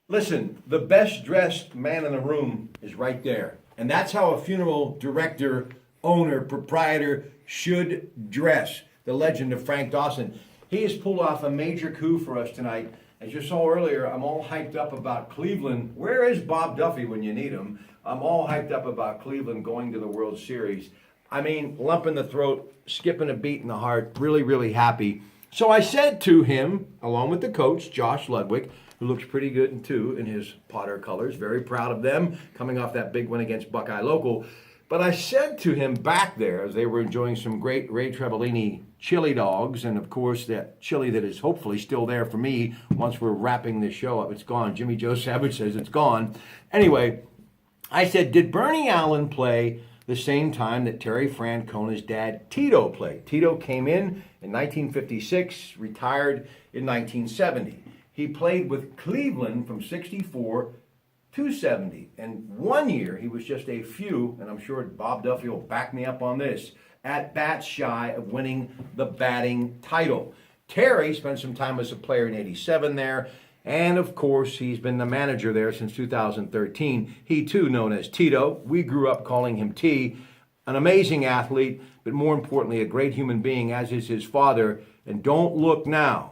Listen, the best dressed man in the room is right there. And that's how a funeral director, owner, proprietor should dress. The legend of Frank Dawson. He has pulled off a major coup for us tonight. As you saw earlier, I'm all hyped up about Cleveland. Where is Bob Duffy when you need him? I'm all hyped up about Cleveland going to the World Series. I mean, lump in the throat, skipping a beat in the heart, really, really happy. So I said to him, along with the coach, Josh Ludwig, who looks pretty good too in his Potter colors, very proud of them, coming off that big win against Buckeye Local. But I said to him back there, as they were enjoying some great Ray Trebellini chili dogs, and of course that chili that is hopefully still there for me once we're wrapping this show up. It's gone. Jimmy Joe Savage says it's gone. Anyway, I said, did Bernie Allen play the same time that Terry Francona's dad, Tito, played? Tito came in 1956, retired in 1970. He played with Cleveland from 64 to 70. And one year, he was just a few, and I'm sure Bob Duffy will back me up on this, at bats shy of winning the batting title. Terry spent some time as a player in 87 there. And of course, he's been the manager there since 2013. He too, known as Tito. We grew up calling him T. An amazing athlete, but more importantly, a great human being, as is his father. And don't look now.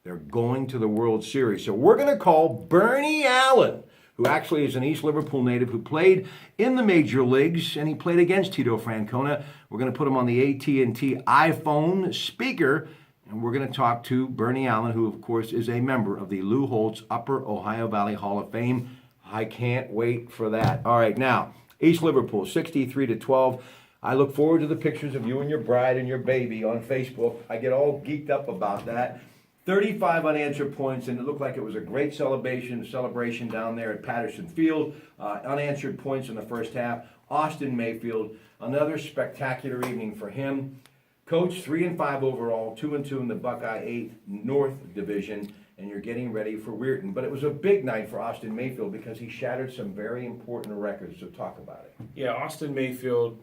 They're going to the World Series. So we're going to call Bernie Allen, who actually is an East Liverpool native who played in the major leagues, and he played against Tito Francona. We're going to put him on the AT&T iPhone speaker. And we're going to talk to Bernie Allen, who, of course, is a member of the Lou Holtz Upper Ohio Valley Hall of Fame. I can't wait for that. All right, now, East Liverpool, 63-12. I look forward to the pictures of you and your bride and your baby on Facebook. I get all geeked up about that. 35 unanswered points, and it looked like it was a great celebration down there at Patterson Field. Unanswered points in the first half. Austin Mayfield, another spectacular evening for him. Coach, 3-5 overall, 2-2 in the Buckeye 8 North Division, and you're getting ready for Weirton. But it was a big night for Austin Mayfield because he shattered some very important records, so talk about it. Yeah, Austin Mayfield,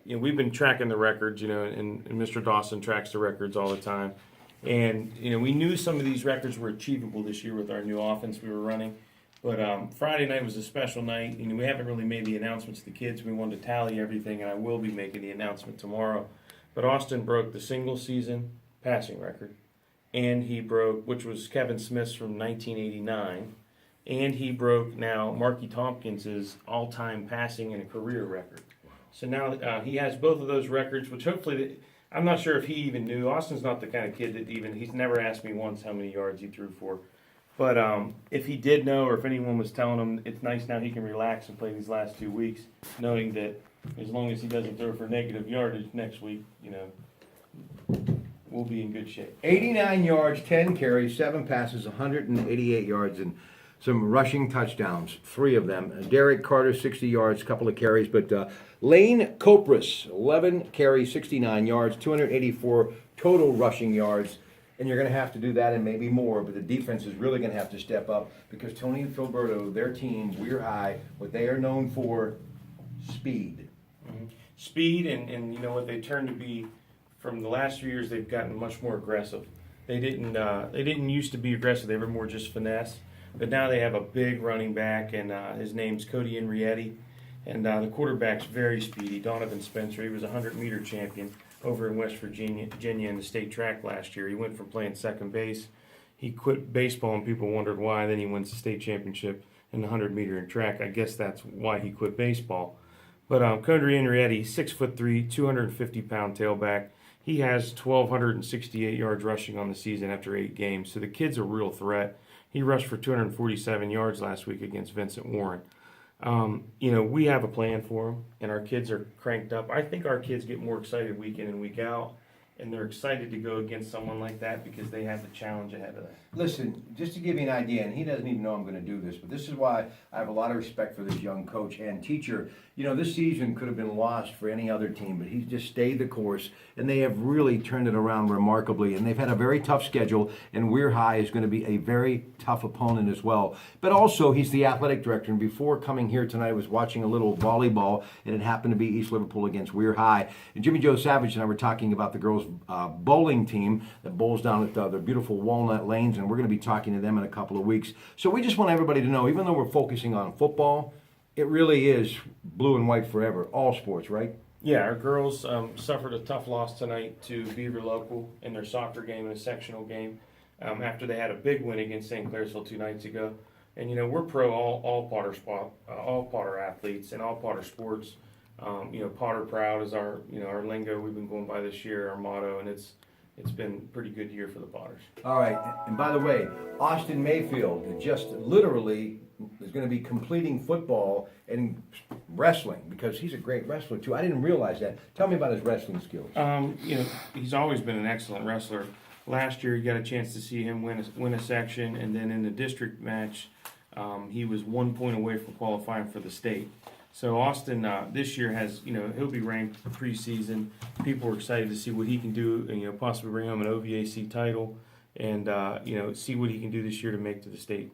we've been tracking the records, and Mr. Dawson tracks the records all the time. And, we knew some of these records were achievable this year with our new offense we were running. But Friday night was a special night. We haven't really made the announcements to the kids. We wanted to tally everything, and I will be making the announcement tomorrow. But Austin broke the single-season passing record, and he broke, which was Kevin Smith's from 1989, and he broke now Marky Tompkins's all-time passing and a career record. So now he has both of those records, which hopefully, I'm not sure if he even knew. Austin's not the kind of kid that he's never asked me once how many yards he threw for. But if he did know, or if anyone was telling him, it's nice now he can relax and play these last 2 weeks, knowing that as long as he doesn't throw for negative yardage next week, we'll be in good shape. 89 yards, 10 carries, 7 passes, 188 yards, and some rushing touchdowns, 3 of them. Derek Carter, 60 yards, couple of carries. But Lane Copris, 11 carries, 69 yards, 284 total rushing yards. And you're going to have to do that and maybe more, but the defense is really going to have to step up because Tony and Filberto, their team, Weir High, what they are known for, speed. Mm-hmm. Speed and what they turned to be from the last 3 years, they've gotten much more aggressive. They didn't used to be aggressive. They were more just finesse. But now they have a big running back, and his name's Cody Inrietti. And the quarterback's very speedy, Donovan Spencer. He was a 100-meter champion over in West Virginia in the state track last year. He went from playing second base. He quit baseball, and people wondered why. Then he wins the state championship in the 100-meter in track. I guess that's why he quit baseball. But Cody Inrietti, 6'3", 250-pound tailback. He has 1,268 yards rushing on the season after 8 games. So the kid's a real threat. He rushed for 247 yards last week against Vincent Warren. We have a plan for him, and our kids are cranked up. I think our kids get more excited week in and week out, and they're excited to go against someone like that because they have the challenge ahead of them. Listen, just to give you an idea, and he doesn't even know I'm going to do this, but this is why I have a lot of respect for this young coach and teacher. This season could have been lost for any other team, but he's just stayed the course, and they have really turned it around remarkably. And they've had a very tough schedule, and Weir High is going to be a very tough opponent as well. But also, he's the athletic director, and before coming here tonight, I was watching a little volleyball, and it happened to be East Liverpool against Weir High. And Jimmy Joe Savage and I were talking about the girls' girls bowling team that bowls down at the beautiful Walnut Lanes, and we're going to be talking to them in a couple of weeks. So we just want everybody to know, even though we're focusing on football, it really is blue and white forever, all sports, right? Yeah, our girls suffered a tough loss tonight to Beaver Local in their soccer game, in a sectional game, after they had a big win against St. Clairsville 2 nights ago. And we're pro all Potter athletes and all Potter sports. Potter proud is our our lingo we've been going by this year, our motto, and it's been a pretty good year for the Potters. All right, and by the way, Austin Mayfield just literally is going to be completing football and wrestling, because he's a great wrestler too. I didn't realize that. Tell me about his wrestling skills. He's always been an excellent wrestler. Last year, you got a chance to see him win a section, and then in the district match, he was 1 point away from qualifying for the state. So Austin this year has, he'll be ranked for preseason. People are excited to see what he can do, and possibly bring home an OVAC title, and see what he can do this year to make to the state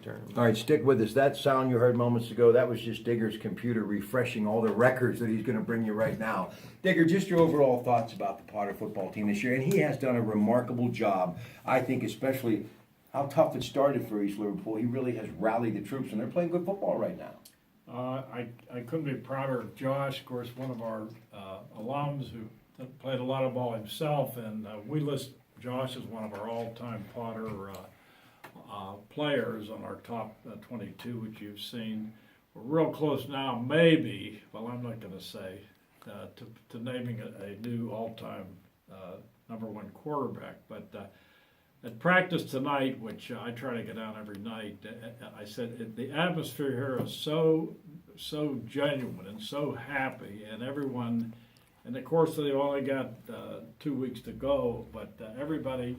tournament. All right, stick with us. That sound you heard moments ago, that was just Digger's computer refreshing all the records that he's going to bring you right now. Digger, just your overall thoughts about the Potter football team this year, and he has done a remarkable job. I think especially how tough it started for East Liverpool. He really has rallied the troops, and they're playing good football right now. I couldn't be prouder of Josh, of course, one of our alums who played a lot of ball himself, and we list Josh as one of our all-time Potter players on our top 22, which you've seen. We're real close now, maybe, well, I'm not going to say, to naming a new all-time #1 quarterback. But at practice tonight, which I try to get down every night, I said the atmosphere here is so genuine and so happy, and everyone, and of course they've only got 2 weeks to go, but everybody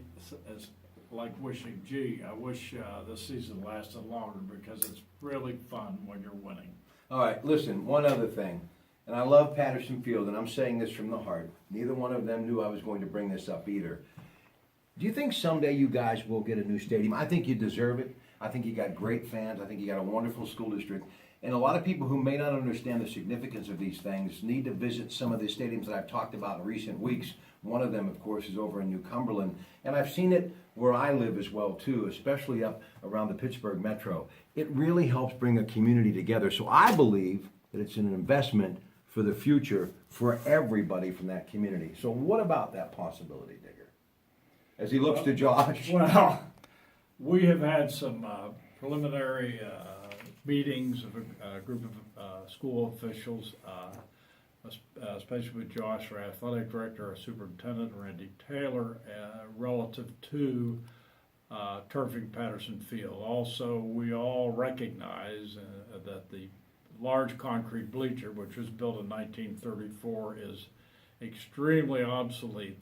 is like wishing, gee, I wish this season lasted longer, because it's really fun when you're winning. All right, listen, one other thing, and I love Patterson Field, and I'm saying this from the heart. Neither one of them knew I was going to bring this up either. Do you think someday you guys will get a new stadium? I think you deserve it. I think you got great fans. I think you got a wonderful school district. And a lot of people who may not understand the significance of these things need to visit some of the stadiums that I've talked about in recent weeks. One of them, of course, is over in New Cumberland. And I've seen it where I live as well, too, especially up around the Pittsburgh Metro. It really helps bring a community together. So I believe that it's an investment for the future for everybody from that community. So what about that possibility, Digger? As he looks to Josh. Well, we have had some preliminary meetings of a group of school officials, especially with Josh, our athletic director, our superintendent, Randy Taylor, relative to turfing Patterson Field. Also, we all recognize that the large concrete bleacher, which was built in 1934, is extremely obsolete.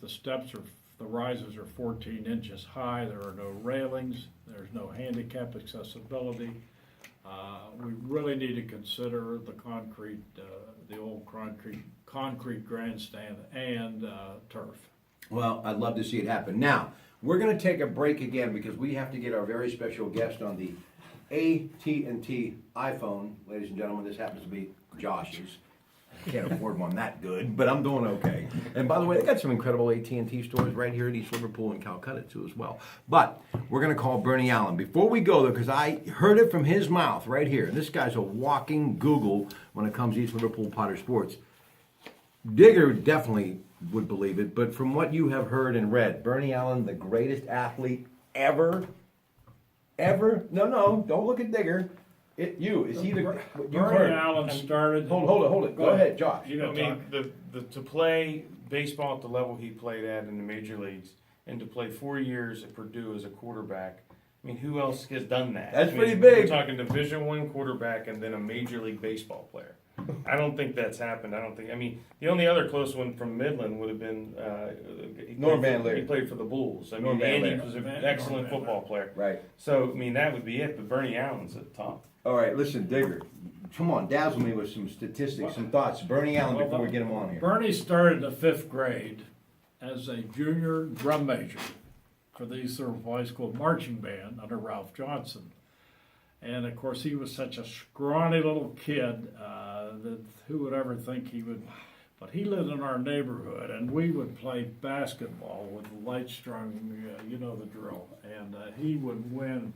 The risers are 14 inches high. There are no railings. There's no handicap accessibility. We really need to consider the old concrete grandstand and turf. Well, I'd love to see it happen. Now, we're going to take a break again because we have to get our very special guest on the AT&T iPhone. Ladies and gentlemen, this happens to be Josh's. I can't afford one that good, but I'm doing okay. And by the way, they got some incredible AT&T stores right here in East Liverpool and Calcutta too as well. But we're going to call Bernie Allen. Before we go, though, because I heard it from his mouth right here. This guy's a walking Google when it comes to East Liverpool Potter Sports. Digger definitely would believe it, but from what you have heard and read, Bernie Allen, the greatest athlete ever? No, don't look at Digger. Is he the? Bernie Allen started. Hold it. Go ahead, Josh. To play baseball at the level he played at in the major leagues, and to play 4 years at Purdue as a quarterback. I mean, who else has done that? That's pretty big. We're talking Division I quarterback and then a major league baseball player. I don't think that's happened. The only other close one from Midland would have been Norm Van Leer. He played for the Bulls. Norm Van Andy Leer. was an excellent football player. Right. So, that would be it. But Bernie Allen's at the top. All right, listen, Digger. Come on, dazzle me with some statistics, some thoughts. Bernie Allen, before we get him on here. Bernie started in the 5th grade as a junior drum major for the East Liverpool High School marching band under Ralph Johnson. And of course, he was such a scrawny little kid that who would ever think he would But he lived in our neighborhood, and we would play basketball with the light strung, you know the drill. And he would win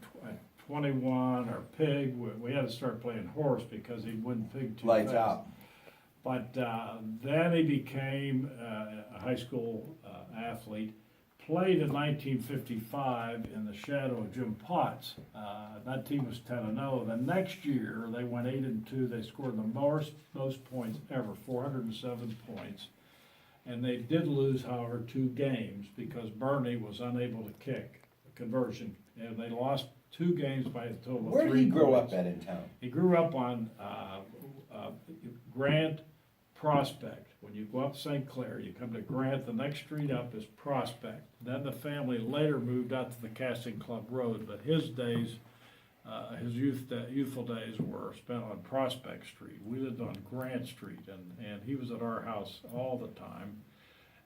21 or pig. We had to start playing horse because he wouldn't pig too Lights fast. out. But then he became a high school athlete. Played in 1955 in the shadow of Jim Potts. That team was 10-0. The next year they went 8-2. They scored the most points ever, 407 points. And they did lose, however, 2 games because Bernie was unable to kick a conversion. And they lost 2 games by a total of 3 Where did he grow points. up at in town? He grew up on Grant Prospect. When you go up St. Clair, you come to Grant, the next street up is Prospect. Then the family later moved out to the Casting Club Road, but his days, his youthful days were spent on Prospect Street. We lived on Grant Street, and he was at our house all the time.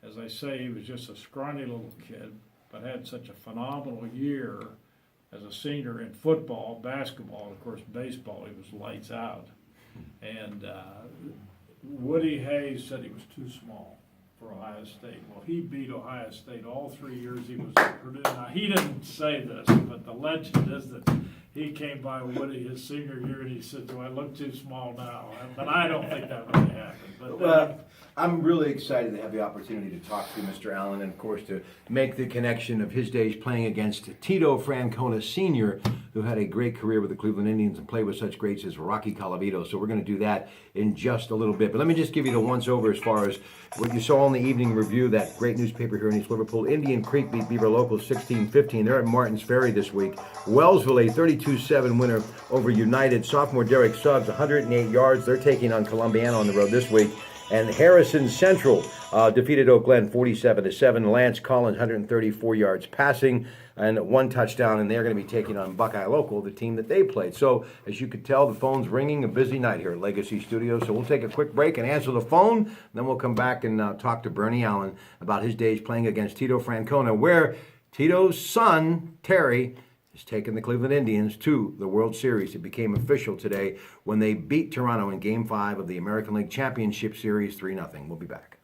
As I say, he was just a scrawny little kid, but had such a phenomenal year as a senior in football, basketball, and of course baseball. He was lights out. And Woody Hayes said he was too small for Ohio State. Well, he beat Ohio State all 3 years he was at Purdue. Now, he didn't say this, but the legend is that he came by Woody his senior year and he said, "Do I look too small now?" But I don't think that really happened. But Well, I'm really excited to have the opportunity to talk to Mr. Allen and, of course, to make the connection of his days playing against Tito Francona Sr., who had a great career with the Cleveland Indians and played with such greats as Rocky Colavito. So we're going to do that in just a little bit. But let me just give you the once-over as far as what you saw in the evening review, that great newspaper here in East Liverpool. Indian Creek beat Beaver Local 16-15. They're at Martins Ferry this week. Wellsville, a 32-7 winner over United. Sophomore Derek Suggs, 108 yards. They're taking on Columbiana on the road this week. And Harrison Central defeated Oak Glen 47-7. Lance Collins, 134 yards passing and 1 touchdown. And they're going to be taking on Buckeye Local, the team that they played. So, as you could tell, the phone's ringing. A busy night here at Legacy Studios. So we'll take a quick break and answer the phone. Then we'll come back and talk to Bernie Allen about his days playing against Tito Francona, where Tito's son, Terry, has taken the Cleveland Indians to the World Series. It became official today when they beat Toronto in Game 5 of the American League Championship Series 3-0. We'll be back.